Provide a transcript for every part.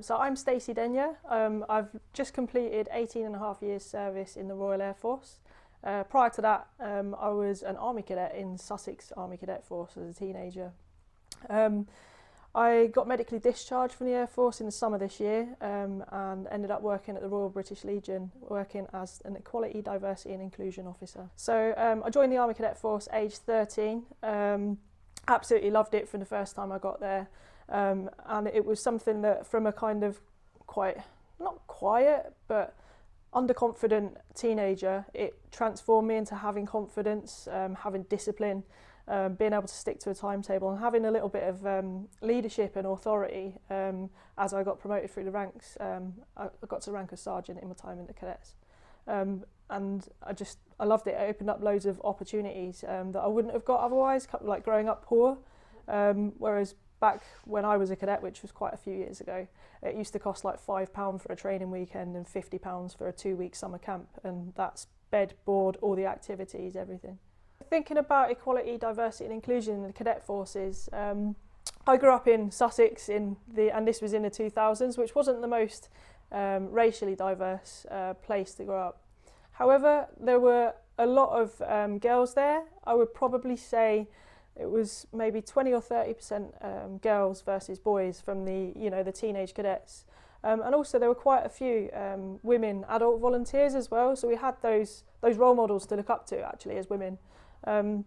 So I'm Stacey Denyer. I've just completed 18.5 years service in the Royal Air Force. Prior to that, I was an Army Cadet in Sussex Army Cadet Force as a teenager. I got medically discharged from the Air Force in the summer this year and ended up working at the Royal British Legion, working as an Equality, Diversity and Inclusion Officer. So I joined the Army Cadet Force aged 13. Absolutely loved it from the first time I got there. And it was something that from a kind of quite, not quiet, but underconfident teenager, it transformed me into having confidence, having discipline, being able to stick to a timetable and having a little bit of leadership and authority. As I got promoted through the ranks, I got to rank as sergeant in my time in the cadets. And I loved it. It opened up loads of opportunities that I wouldn't have got otherwise, like growing up poor. Whereas back when I was a cadet, which was quite a few years ago, it used to cost like £5 for a training weekend and £50 for a 2-week summer camp, and that's bed, board, all the activities, everything. Thinking about equality, diversity and inclusion in the cadet forces, I grew up in Sussex and this was in the 2000s, which wasn't the most racially diverse place to grow up. However, there were a lot of girls there. I would probably say it was maybe 20 or 30% girls versus boys from the teenage cadets. And also there were quite a few women adult volunteers as well, so we had those role models to look up to actually as women. And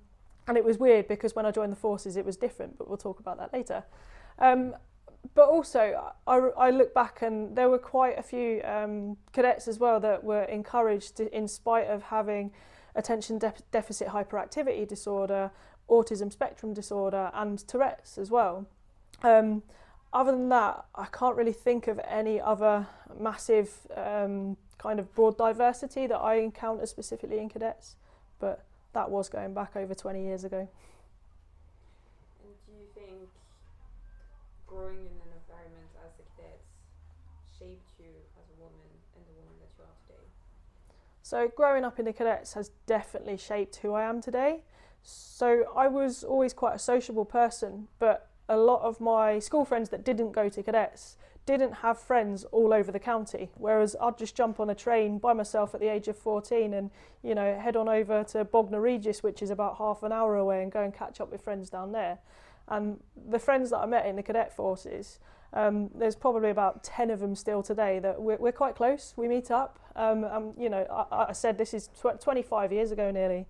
it was weird because when I joined the forces it was different, but we'll talk about that later. But also I look back and there were quite a few cadets as well that were encouraged to, in spite of having attention deficit hyperactivity disorder, autism spectrum disorder and Tourette's as well. Other than that, I can't really think of any other massive kind of broad diversity that I encounter specifically in cadets, but that was going back over 20 years ago. And do you think growing in an environment as a cadet shaped you as a woman and the woman that you are today? So growing up in the cadets has definitely shaped who I am today. So I was always quite a sociable person, but a lot of my school friends that didn't go to cadets didn't have friends all over the county, whereas I'd just jump on a train by myself at the age of 14 and head on over to Bognor Regis, which is about half an hour away, and go and catch up with friends down there. And the friends that I met in the cadet forces, there's probably about 10 of them still today that we're quite close. We meet up. I said this is 25 years ago nearly.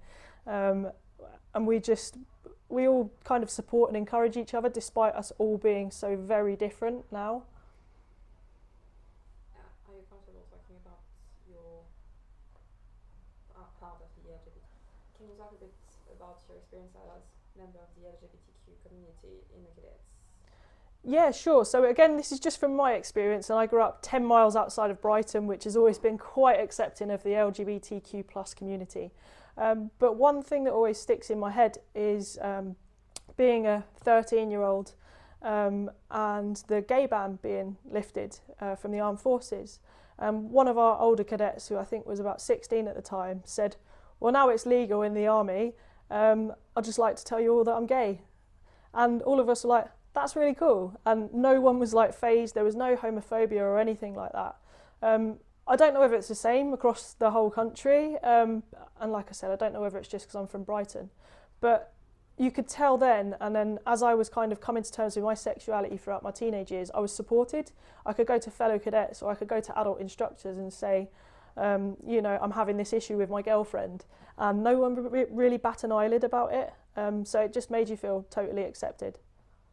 And we all kind of support and encourage each other despite us all being so very different now. Are you comfortable talking about your part of the LGBT? Can you talk a bit about your experience as a member of the LGBTQ community in the cadets? Yeah, sure. So again, this is just from my experience, and I grew up 10 miles outside of Brighton, which has always been quite accepting of the LGBTQ plus community. But one thing that always sticks in my head is being a 13-year-old and the gay ban being lifted from the armed forces. One of our older cadets, who I think was about 16 at the time, said, "Well, now it's legal in the army, I'd just like to tell you all that I'm gay." And all of us were like, "That's really cool." And no one was like fazed. There was no homophobia or anything like that. I don't know whether it's the same across the whole country, and like I said, I don't know whether it's just because I'm from Brighton, but you could tell then, and then as I was kind of coming to terms with my sexuality throughout my teenage years, I was supported. I could go to fellow cadets or I could go to adult instructors and say, I'm having this issue with my girlfriend, and no one really bat an eyelid about it, so it just made you feel totally accepted.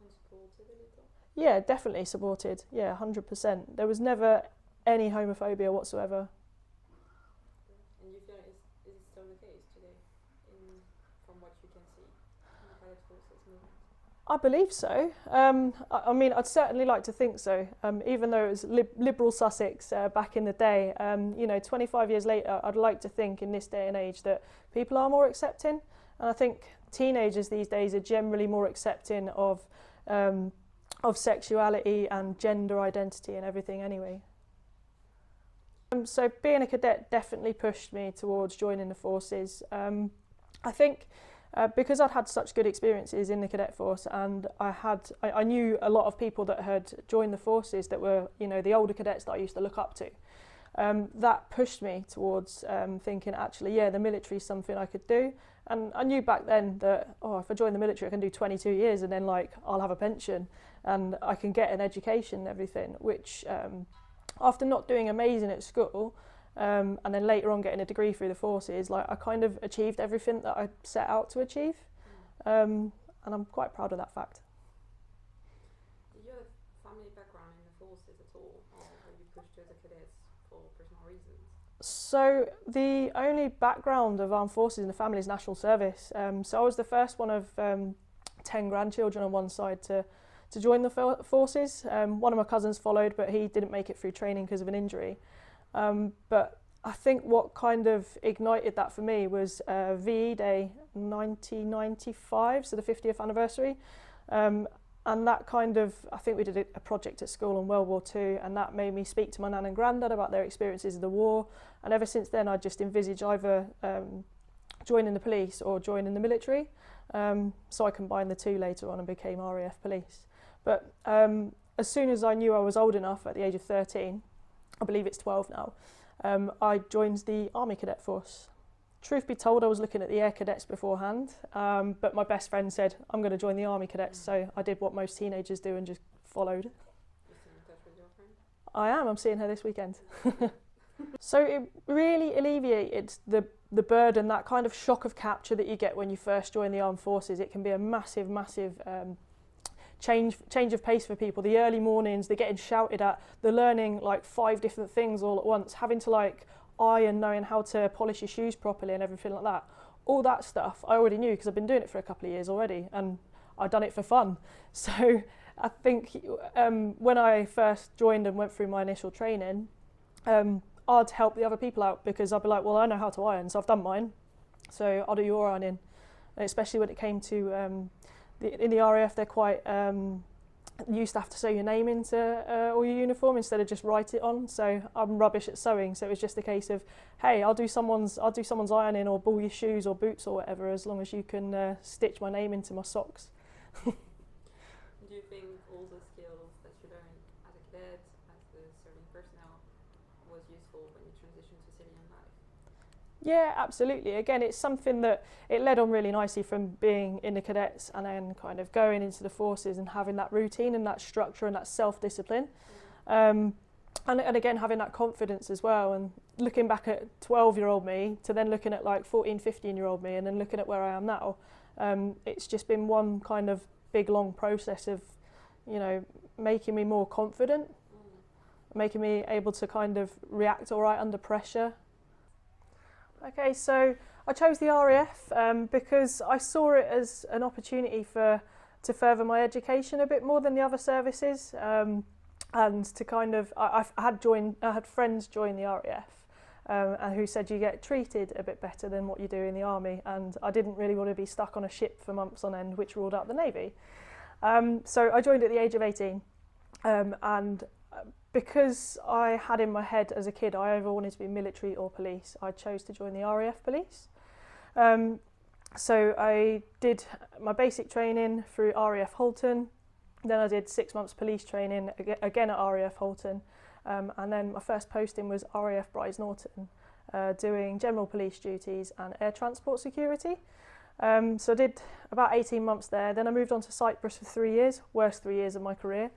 And supported a little? Yeah, definitely supported, yeah, 100%. There was never any homophobia whatsoever. And you feel is it still the case today, from what you can see in the Cadet Forces movement? I believe so. I mean, I'd certainly like to think so. Even though it was liberal Sussex back in the day, 25 years later, I'd like to think in this day and age that people are more accepting. And I think teenagers these days are generally more accepting of sexuality and gender identity and everything anyway. So being a cadet definitely pushed me towards joining the forces. I think Because I'd had such good experiences in the Cadet Force, and I knew a lot of people that had joined the forces that were, you know, the older cadets that I used to look up to. That pushed me towards thinking, actually, yeah, the military is something I could do. And I knew back then that, if I join the military, I can do 22 years and then, like, I'll have a pension and I can get an education and everything, which after not doing amazing at school, and then later on getting a degree through the forces, like, I kind of achieved everything that I set out to achieve, and I'm quite proud of that fact. Did you have family background in the forces at all, or were you pushed to the cadets for personal reasons? So the only background of armed forces in the family is national service. So I was the first one of 10 grandchildren on one side to join the forces. One of my cousins followed, but he didn't make it through training because of an injury. But I think what kind of ignited that for me was VE Day 1995, so the 50th anniversary. And that kind of, I think we did a project at school on World War II, and that made me speak to my nan and granddad about their experiences of the war. And ever since then, I just envisaged either joining the police or joining the military. So I combined the two later on and became RAF police. But as soon as I knew I was old enough at the age of 13, I believe it's 12 now, I joined the Army Cadet Force. Truth be told, I was looking at the Air Cadets beforehand, but my best friend said, I'm going to join the Army Cadets, so I did what most teenagers do and just followed. You're still in touch with your friend? I am, I'm seeing her this weekend. So it really alleviated the burden, that kind of shock of capture that you get when you first join the armed forces. It can be a massive, massive change of pace for people. The early mornings, they're getting shouted at, they're learning like 5 different things all at once, having to like iron, knowing how to polish your shoes properly and everything like that. All that stuff I already knew because I've been doing it for a couple of years already, and I've done it for fun. So I think when I first joined and went through my initial training, I'd help the other people out because I'd be like, well, I know how to iron, so I've done mine, so I'll do your ironing. And especially when it came to in the RAF, they're quite you used to have to sew your name into all your uniform instead of just write it on. So I'm rubbish at sewing, so it was just a case of, hey, I'll do someone's ironing or ball your shoes or boots or whatever, as long as you can stitch my name into my socks. Do you think all the skills that you learned as a cadet, as the serving personnel, was useful when you transitioned to civilian life? Yeah, absolutely. Again, it's something that it led on really nicely from being in the cadets and then kind of going into the forces and having that routine and that structure and that self-discipline. And again, having that confidence as well, and looking back at 12-year-old me to then looking at like 14, 15-year-old me and then looking at where I am now, it's just been one kind of big, long process of, you know, making me more confident, making me able to kind of react all right under pressure. Okay, so I chose the RAF because I saw it as an opportunity to further my education a bit more than the other services, and to kind of I had friends join the RAF and who said you get treated a bit better than what you do in the army, and I didn't really want to be stuck on a ship for months on end, which ruled out the Navy. So I joined at the age of 18, and because I had in my head as a kid I either wanted to be military or police, I chose to join the RAF police. So I did my basic training through RAF Halton, then I did 6 months police training again at RAF Halton, and then my first posting was RAF Bryce Norton, doing general police duties and air transport security. So I did about 18 months there, then I moved on to Cyprus for 3 years, worst 3 years of my career.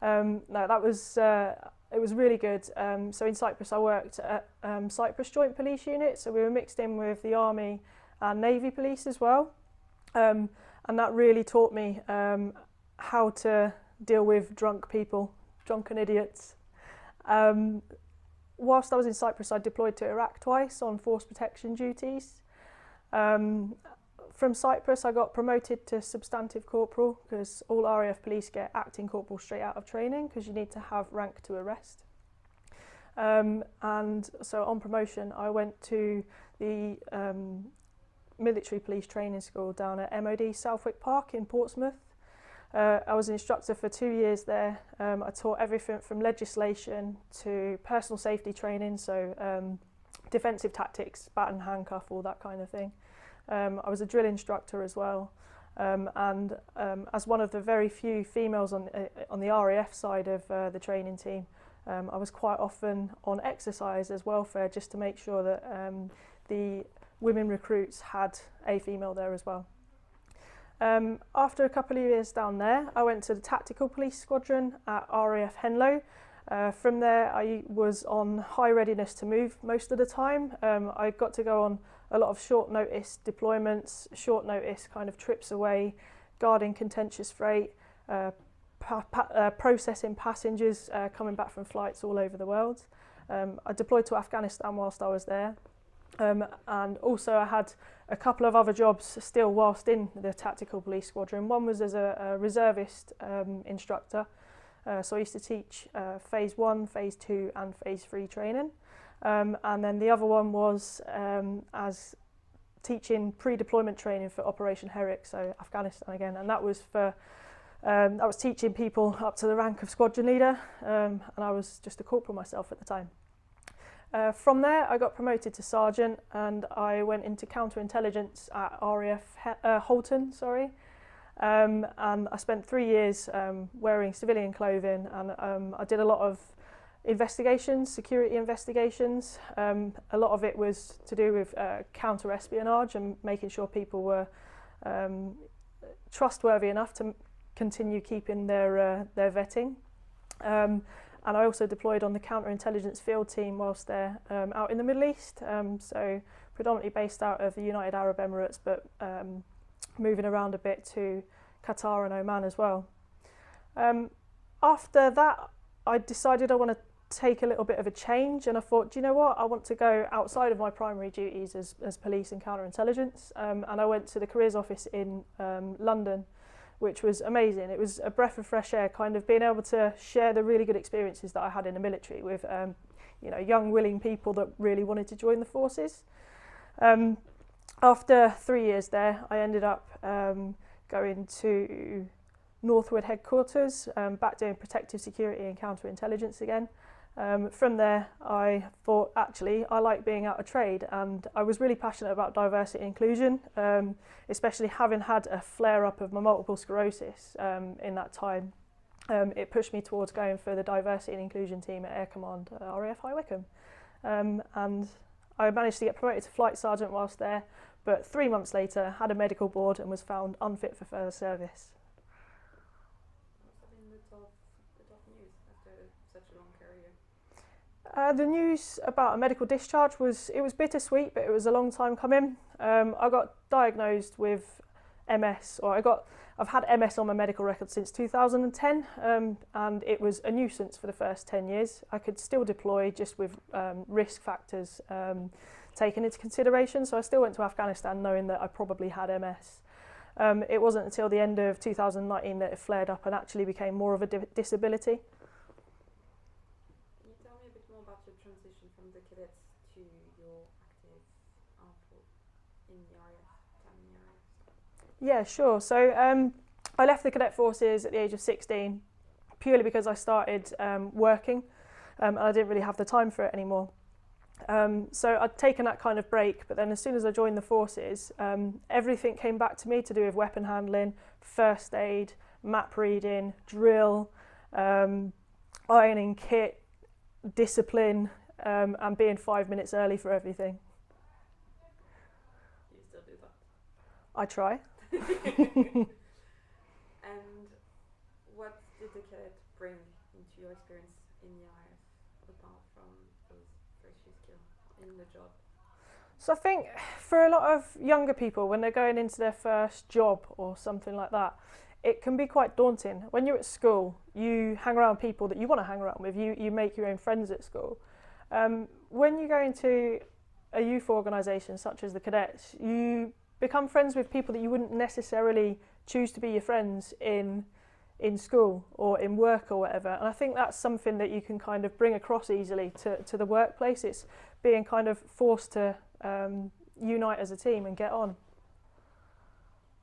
No, that was it was really good. So in Cyprus I worked at Cyprus Joint Police Unit, so we were mixed in with the Army and Navy Police as well, and that really taught me how to deal with drunk people, drunken idiots. Whilst I was in Cyprus I deployed to Iraq twice on force protection duties. From Cyprus I got promoted to substantive corporal because all RAF police get acting corporal straight out of training because you need to have rank to arrest. And so on promotion I went to the military police training school down at MOD Southwick Park in Portsmouth. I was an instructor for 2 years there. I taught everything from legislation to personal safety training, so defensive tactics, bat and handcuff, all that kind of thing. I was a drill instructor as well, and as one of the very few females on the RAF side of the training team, I was quite often on exercise as welfare just to make sure that the women recruits had a female there as well. After a couple of years down there, I went to the Tactical Police Squadron at RAF Henlow. From there, I was on high readiness to move most of the time. I got to go on a lot of short notice deployments, short notice kind of trips away, guarding contentious freight, processing passengers coming back from flights all over the world. I deployed to Afghanistan whilst I was there. And also I had a couple of other jobs still whilst in the Tactical Police Squadron. One was as a reservist instructor. So I used to teach phase 1, phase 2 and phase 3 training. And then the other one was as teaching pre-deployment training for Operation Herrick, so Afghanistan again. And that was for I was teaching people up to the rank of squadron leader, and I was just a corporal myself at the time. From there I got promoted to sergeant and I went into counterintelligence at RAF Holton, and I spent 3 years wearing civilian clothing, and I did a lot of investigations, security investigations. A lot of it was to do with counter-espionage and making sure people were trustworthy enough to continue keeping their vetting. And I also deployed on the counterintelligence field team whilst there out in the Middle East, so predominantly based out of the United Arab Emirates, but moving around a bit to Qatar and Oman as well. After that, I decided I want to take a little bit of a change, and I thought, do you know what, I want to go outside of my primary duties as police and counterintelligence, and I went to the careers office in London, which was amazing. It was a breath of fresh air, kind of being able to share the really good experiences that I had in the military with young, willing people that really wanted to join the forces. After 3 years there, I ended up going to Northwood headquarters, back doing protective security and counterintelligence again. From there, I thought, actually, I like being out of trade, and I was really passionate about diversity and inclusion, especially having had a flare-up of my multiple sclerosis in that time. It pushed me towards going for the diversity and inclusion team at Air Command at RAF High Wycombe. And I managed to get promoted to flight sergeant whilst there, but 3 months later, had a medical board and was found unfit for further service. The news about a medical discharge was bittersweet, but it was a long time coming. I got diagnosed with MS, I've had MS on my medical record since 2010, and it was a nuisance for the first 10 years. I could still deploy just with risk factors taken into consideration, so I still went to Afghanistan knowing that I probably had MS. It wasn't until the end of 2019 that it flared up and actually became more of a disability. Transition from the cadets to your active output in the RAF, time in the RAF? Yeah, sure. So I left the Cadet Forces at the age of 16 purely because I started working and I didn't really have the time for it anymore. So I'd taken that kind of break, but then as soon as I joined the forces, everything came back to me to do with weapon handling, first aid, map reading, drill, ironing kit, discipline, and being 5 minutes early for everything. You still do that? I try. And what did the cadet bring into your experience in the RAF apart from those first few skills in the job? So I think for a lot of younger people, when they're going into their first job or something like that, it can be quite daunting. When you're at school, you hang around people that you want to hang around with. You make your own friends at school. When you go into a youth organisation such as the Cadets, you become friends with people that you wouldn't necessarily choose to be your friends in school or in work or whatever. And I think that's something that you can kind of bring across easily to the workplace. It's being kind of forced to unite as a team and get on.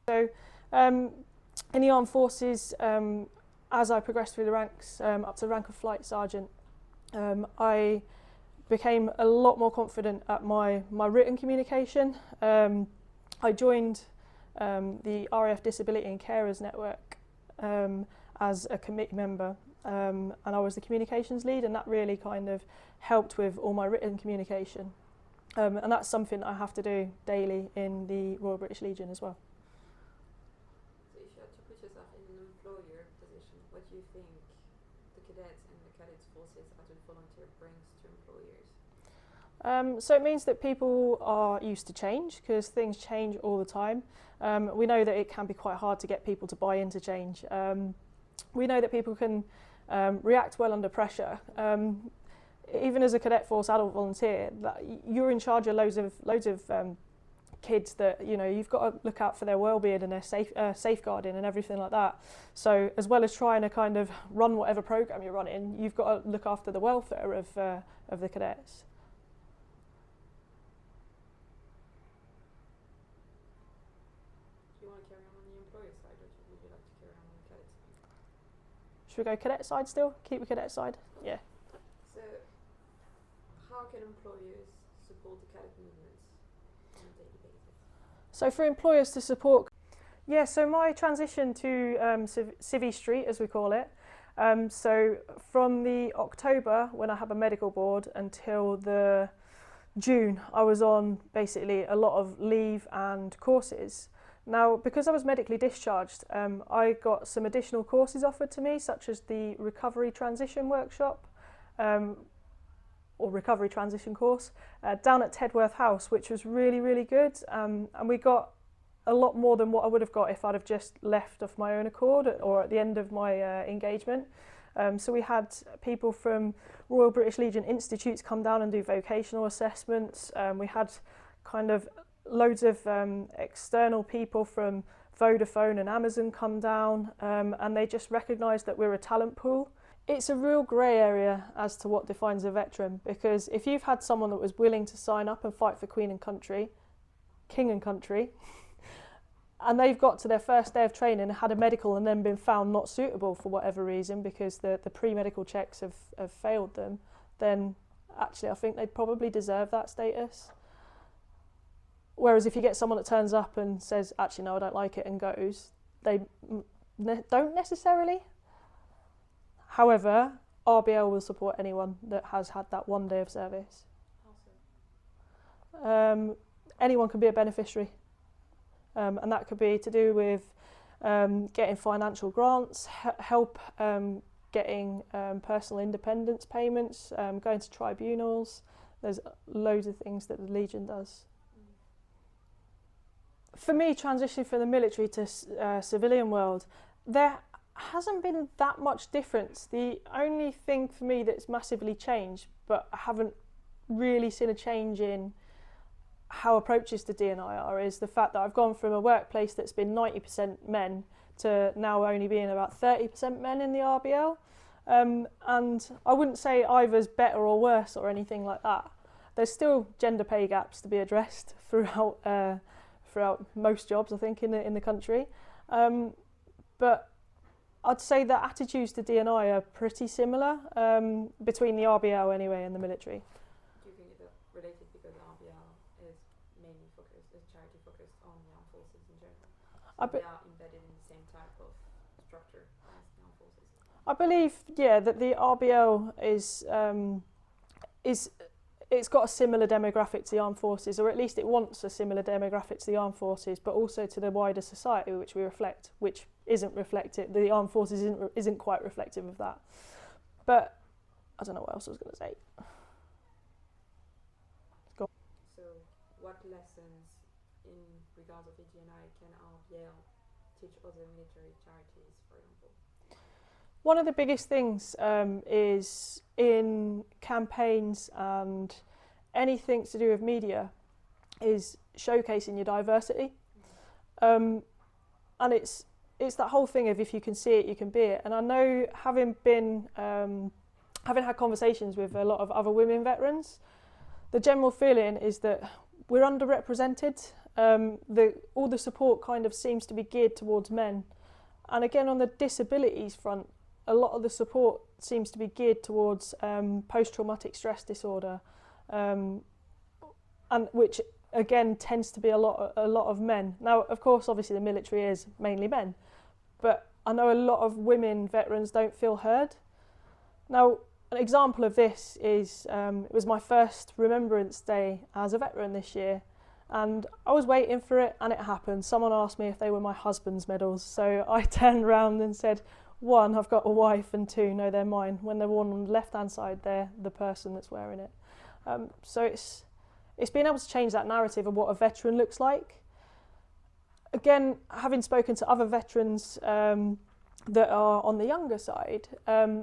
So in the armed forces, as I progressed through the ranks up to the rank of flight sergeant, I became a lot more confident at my written communication. I joined the RAF Disability and Carers Network as a committee member, and I was the communications lead, and that really kind of helped with all my written communication. And that's something I have to do daily in the Royal British Legion as well. So if you had to put yourself in an employer position, what do you think the cadets and the Cadet Forces as a volunteer brings to employers? So it means that people are used to change, because things change all the time. We know that it can be quite hard to get people to buy into change. We know that people can react well under pressure. Even as a Cadet Force adult volunteer, that you're in charge of loads of kids that, you know, you've got to look out for their well-being and their safeguarding and everything like that. So as well as trying to kind of run whatever program you're running, you've got to look after the welfare of the cadets. Do you want to carry on the employer side, or would you like to carry on the cadet side? Should we go cadet side still? Keep the cadet side? Yeah. So how can employers support the cadet movements on a daily basis? So for employers to support, so my transition to Civvy Street, as we call it, so from the October when I had a medical board until the June, I was on basically a lot of leave and courses. Now, because I was medically discharged, I got some additional courses offered to me, such as the Recovery Transition Workshop, or Recovery Transition course, down at Tedworth House, which was really, really good. And we got a lot more than what I would have got if I'd have just left of my own accord or at the end of my engagement. So we had people from Royal British Legion Institutes come down and do vocational assessments. We had kind of loads of external people from Vodafone and Amazon come down, and they just recognised that we're a talent pool. It's a real grey area as to what defines a veteran, because if you've had someone that was willing to sign up and fight for Queen and Country, King and Country, and they've got to their first day of training and had a medical and then been found not suitable for whatever reason because the pre-medical checks have failed them, then actually I think they'd probably deserve that status. Whereas if you get someone that turns up and says, actually no, I don't like it, and goes, they don't necessarily. However, RBL will support anyone that has had that one day of service. Anyone can be a beneficiary, and that could be to do with getting financial grants, help getting personal independence payments, going to tribunals. There's loads of things that the Legion does. For me, transitioning from the military to civilian world, there hasn't been that much difference. The only thing for me that's massively changed, but I haven't really seen a change in how approaches to D&I are, is the fact that I've gone from a workplace that's been 90% men to now only being about 30% men in the RBL. And I wouldn't say either's better or worse or anything like that. There's still gender pay gaps to be addressed throughout most jobs, I think, in the country. But I'd say that attitudes to D&I are pretty similar between the RBL anyway and the military. Do you think it's related because the RBL is mainly focused, is charity focused on the armed forces in general? So they are embedded in the same type of structure as the armed forces? I believe, that the RBL it's got a similar demographic to the armed forces, or at least it wants a similar demographic to the armed forces, but also to the wider society which we reflect, which isn't reflected. The armed forces isn't quite reflective of that. But I don't know what else I was going to say. So what lessons in regards of ED&I can RBL teach other military charities, for example? One of the biggest things is in campaigns and anything to do with media is showcasing your diversity. And it's that whole thing of if you can see it, you can be it. And I know, having had conversations with a lot of other women veterans, the general feeling is that we're underrepresented. All the support kind of seems to be geared towards men. And again, on the disabilities front, a lot of the support seems to be geared towards post-traumatic stress disorder, and which again tends to be a lot of men. Now, of course, obviously the military is mainly men, but I know a lot of women veterans don't feel heard. Now, an example of this is it was my first Remembrance Day as a veteran this year, and I was waiting for it, and it happened. Someone asked me if they were my husband's medals, so I turned around and said, one, I've got a wife, and two, no, they're mine. When they're worn on the left-hand side, they're the person that's wearing it. So it's being able to change that narrative of what a veteran looks like. Again, having spoken to other veterans that are on the younger side,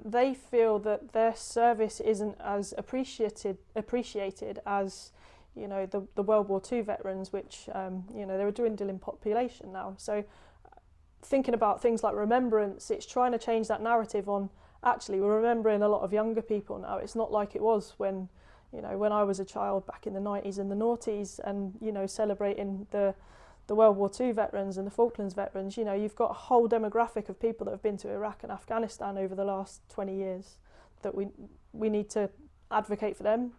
they feel that their service isn't as appreciated as, you know, the World War II veterans, which you know, they're a dwindling population now. So thinking about things like remembrance, it's trying to change that narrative on, actually we're remembering a lot of younger people now. It's not like it was when, you know, when I was a child back in the 90s and the noughties, and, you know, celebrating the World War II veterans and the Falklands veterans. You know, you've got a whole demographic of people that have been to Iraq and Afghanistan over the last 20 years that we need to advocate for them.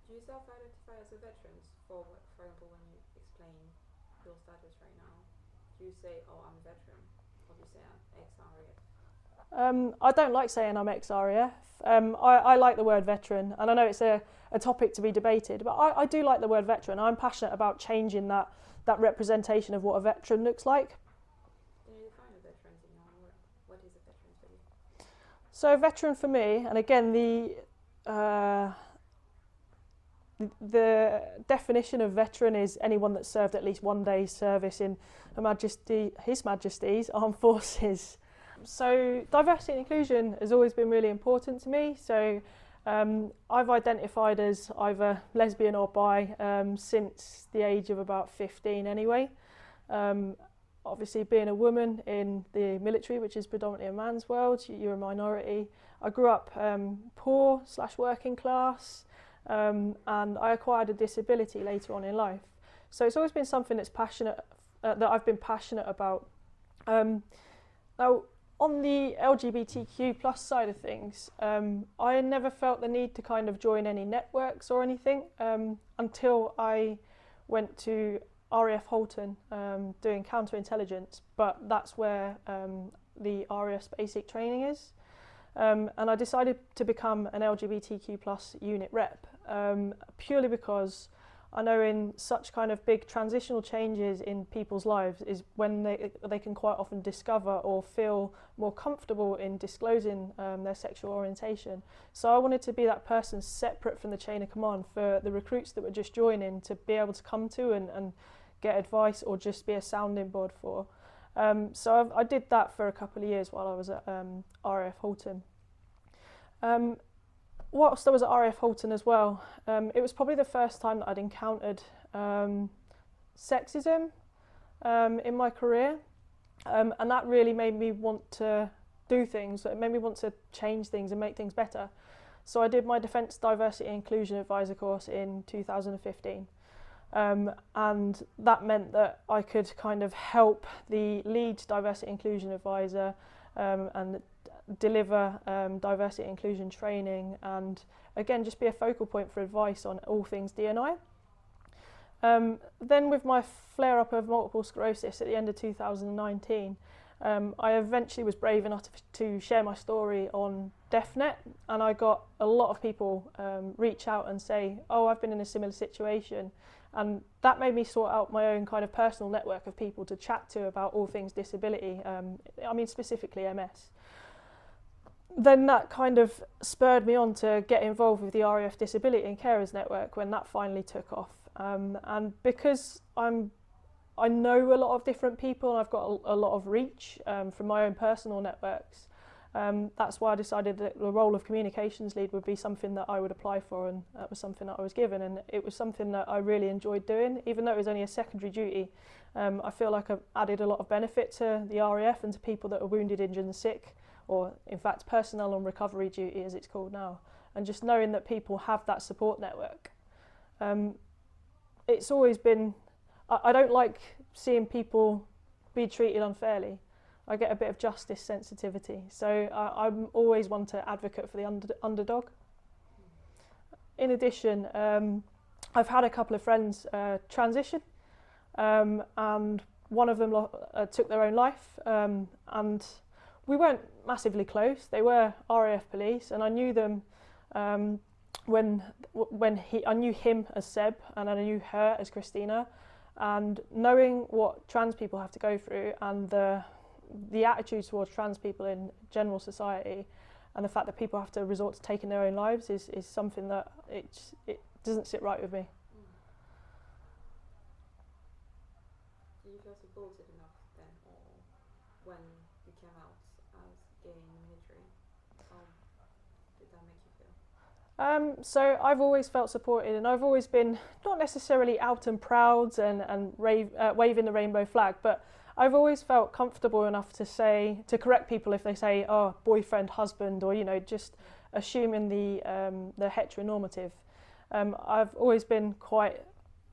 Do you self-identify as a veteran? For example, when you explain your status right now, do you say, oh, I'm a veteran, or do you say I'm ex-RAF? I don't like saying I'm ex-RAF. I like the word veteran, and I know it's a topic to be debated, but I do like the word veteran. I'm passionate about changing that representation of what a veteran looks like. Can you define a veteran in your own word? What is a veteran for you? So a veteran for me, and again the definition of veteran is anyone that served at least one day's service in His Majesty's Armed Forces. So diversity and inclusion has always been really important to me. So I've identified as either lesbian or bi since the age of about 15 anyway. Obviously being a woman in the military, which is predominantly a man's world, you're a minority. I grew up poor/working class, and I acquired a disability later on in life. So it's always been something that's that I've been passionate about. Now, on the LGBTQ plus side of things, I never felt the need to kind of join any networks or anything until I went to RAF Halton doing counterintelligence, but that's where the RAF's basic training is. And I decided to become an LGBTQ plus unit rep purely because I know in such kind of big transitional changes in people's lives is when they can quite often discover or feel more comfortable in disclosing their sexual orientation. So I wanted to be that person separate from the chain of command for the recruits that were just joining to be able to come to and get advice or just be a sounding board for. So I did that for a couple of years while I was at RAF Halton. Whilst I was at RAF Halton as well, it was probably the first time that I'd encountered sexism in my career, and that really made me want to do things. It made me want to change things and make things better. So I did my Defence Diversity and Inclusion Advisor course in 2015, and that meant that I could kind of help the lead Diversity and Inclusion Advisor and deliver diversity and inclusion training, and again just be a focal point for advice on all things D&I. Then with my flare up of multiple sclerosis at the end of 2019, I eventually was brave enough to share my story on DefNet, and I got a lot of people reach out and say, oh, I've been in a similar situation, and that made me sort out my own kind of personal network of people to chat to about all things disability, I mean specifically MS. Then that kind of spurred me on to get involved with the RAF Disability and Carers Network when that finally took off. And because I know a lot of different people and I've got a lot of reach from my own personal networks, that's why I decided that the role of communications lead would be something that I would apply for, and that was something that I was given, and it was something that I really enjoyed doing. Even though it was only a secondary duty, I feel like I've added a lot of benefit to the RAF and to people that are wounded, injured and sick, or in fact personnel on recovery duty as it's called now, and just knowing that people have that support network. It's always been, I don't like seeing people be treated unfairly. I get a bit of justice sensitivity, so I'm always one to advocate for the underdog. In addition, I've had a couple of friends transition, and one of them took their own life, and we weren't massively close. They were RAF police, and I knew them when I knew him as Seb, and I knew her as Christina. And knowing what trans people have to go through, and the attitude towards trans people in general society, and the fact that people have to resort to taking their own lives is something that it doesn't sit right with me. Do you feel supported enough then, or when you came out as gay in the military, how did that make you feel? So I've always felt supported, and I've always been not necessarily out and proud and waving the rainbow flag, but I've always felt comfortable enough to correct people if they say, oh, boyfriend, husband, or, you know, just assuming the heteronormative. I've always been quite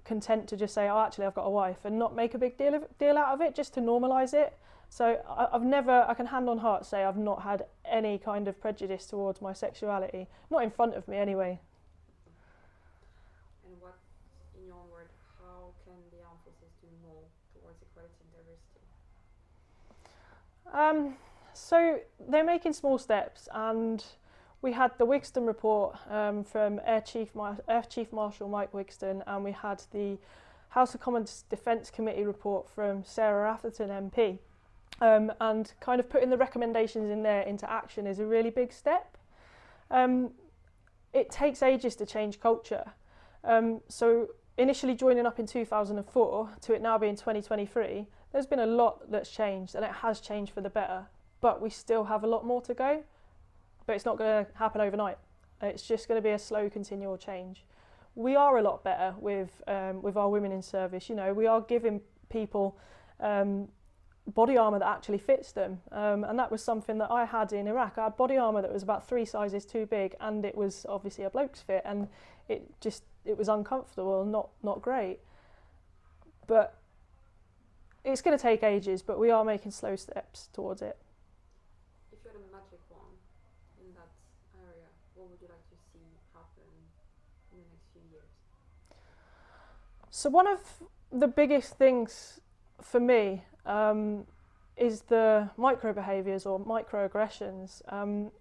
content to just say, oh, actually, I've got a wife, and not make a big deal out of it, just to normalise it. So I can hand on heart say I've not had any kind of prejudice towards my sexuality, not in front of me anyway. And what, in your own word, how can the armed forces do more towards equality and diversity? So they're making small steps, and we had the Wigston report from Air Chief Marshal Mike Wigston, and we had the House of Commons Defence Committee report from Sarah Atherton MP. And kind of putting the recommendations in there into action is a really big step. It takes ages to change culture. So initially joining up in 2004 to it now being 2023, there's been a lot that's changed, and it has changed for the better. But we still have a lot more to go. But it's not going to happen overnight. It's just going to be a slow, continual change. We are a lot better with our women in service. You know, we are giving people body armour that actually fits them, and that was something that I had in Iraq. I had body armour that was about 3 sizes too big, and it was obviously a bloke's fit, and it was uncomfortable and not great. But it's going to take ages, but we are making slow steps towards it. If you had a magic wand in that area, what would you like to see happen in the next few years? So one of the biggest things for me is the micro behaviours or microaggressions. And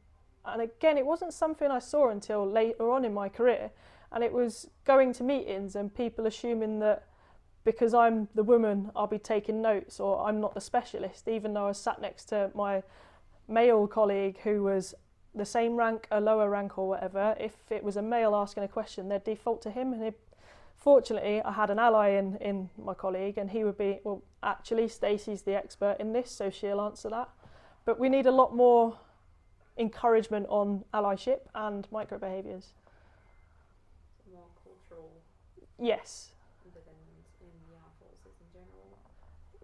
again, it wasn't something I saw until later on in my career, and it was going to meetings and people assuming that because I'm the woman I'll be taking notes, or I'm not the specialist, even though I was sat next to my male colleague who was the same rank, a lower rank or whatever. If it was a male asking a question, they'd default to him, and fortunately, I had an ally in my colleague, and he would be, well, actually, Stacey's the expert in this, so she'll answer that. But we need a lot more encouragement on allyship and micro-behaviours. More cultural. Yes. Independence in the armed forces in general.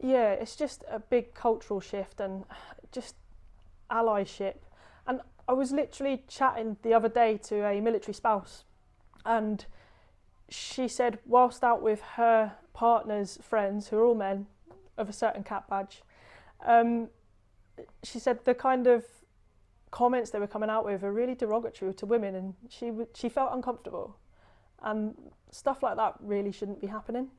Yeah, it's just a big cultural shift and just allyship. And I was literally chatting the other day to a military spouse, and she said, whilst out with her partner's friends, who are all men of a certain cap badge, she said the kind of comments they were coming out with are really derogatory to women, and she felt uncomfortable, and stuff like that really shouldn't be happening.